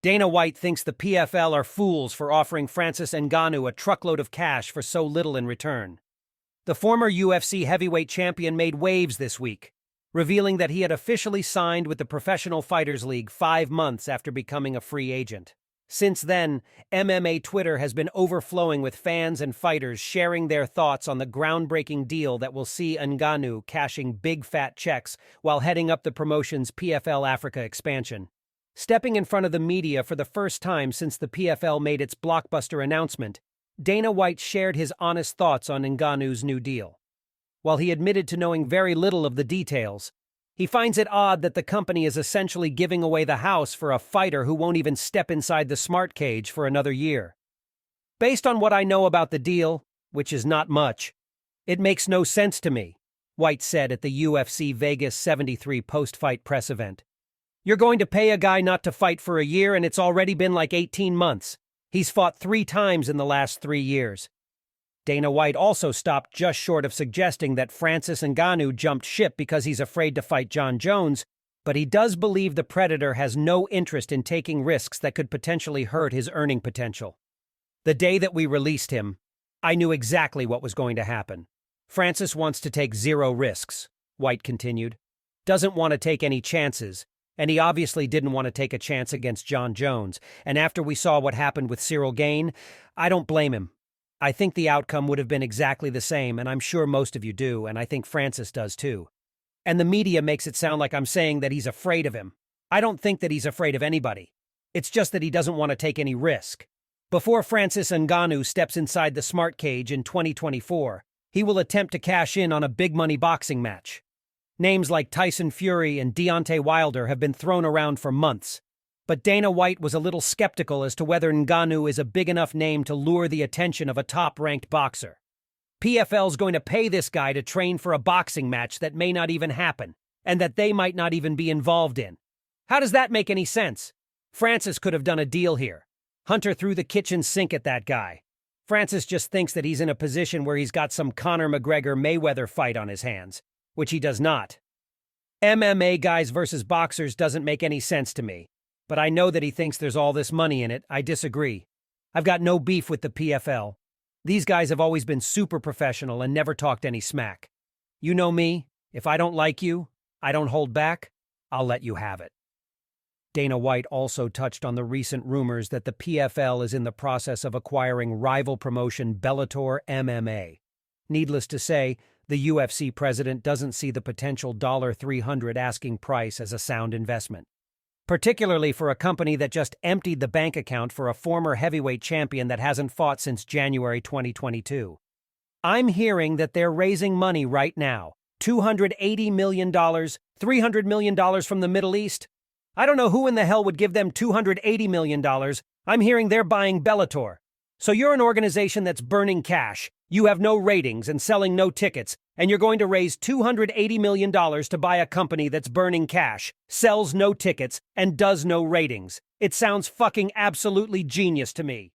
Dana White thinks the PFL are fools for offering Francis Ngannou a truckload of cash for so little in return. The former UFC heavyweight champion made waves this week, revealing that he had officially signed with the Professional Fighters League 5 months after becoming a free agent. Since then, MMA Twitter has been overflowing with fans and fighters sharing their thoughts on the groundbreaking deal that will see Ngannou cashing big fat checks while heading up the promotion's PFL Africa expansion. Stepping in front of the media for the first time since the PFL made its blockbuster announcement, Dana White shared his honest thoughts on Ngannou's new deal. While he admitted to knowing very little of the details, he finds it odd that the company is essentially giving away the house for a fighter who won't even step inside the smart cage for another year. Based on what I know about the deal, which is not much, it makes no sense to me, White said at the UFC Vegas 73 post-fight press event. You're going to pay a guy not to fight for a year and it's already been like 18 months. He's fought 3 times in the last 3 years. Dana White also stopped just short of suggesting that Francis Ngannou jumped ship because he's afraid to fight Jon Jones, but he does believe the Predator has no interest in taking risks that could potentially hurt his earning potential. The day that we released him, I knew exactly what was going to happen. Francis wants to take 0 risks, White continued. Doesn't want to take any chances, and he obviously didn't want to take a chance against Jon Jones, and after we saw what happened with Cyril Gane, I don't blame him. I think the outcome would have been exactly the same, and I'm sure most of you do, and I think Francis does too. And the media makes it sound like I'm saying that he's afraid of him. I don't think that he's afraid of anybody. It's just that he doesn't want to take any risk. Before Francis Ngannou steps inside the smart cage in 2024, he will attempt to cash in on a big-money boxing match. Names like Tyson Fury and Deontay Wilder have been thrown around for months, but Dana White was a little skeptical as to whether Ngannou is a big enough name to lure the attention of a top-ranked boxer. PFL's going to pay this guy to train for a boxing match that may not even happen, and that they might not even be involved in. How does that make any sense? Francis could have done a deal here. Hunter threw the kitchen sink at that guy. Francis just thinks that he's in a position where he's got some Conor McGregor-Mayweather fight on his hands, which he does not. MMA guys versus boxers doesn't make any sense to me. But I know that he thinks there's all this money in it. I disagree. I've got no beef with the PFL. These guys have always been super professional and never talked any smack. You know me. If I don't like you, I don't hold back. I'll let you have it. Dana White also touched on the recent rumors that the PFL is in the process of acquiring rival promotion Bellator MMA. Needless to say, the UFC president doesn't see the potential $300 asking price as a sound investment, particularly for a company that just emptied the bank account for a former heavyweight champion that hasn't fought since January 2022. I'm hearing that they're raising money right now. $280 million, $300 million from the Middle East. I don't know who in the hell would give them $280 million. I'm hearing they're buying Bellator. So you're an organization that's burning cash. You have no ratings and selling no tickets, and you're going to raise $280 million to buy a company that's burning cash, sells no tickets, and does no ratings. It sounds fucking absolutely genius to me.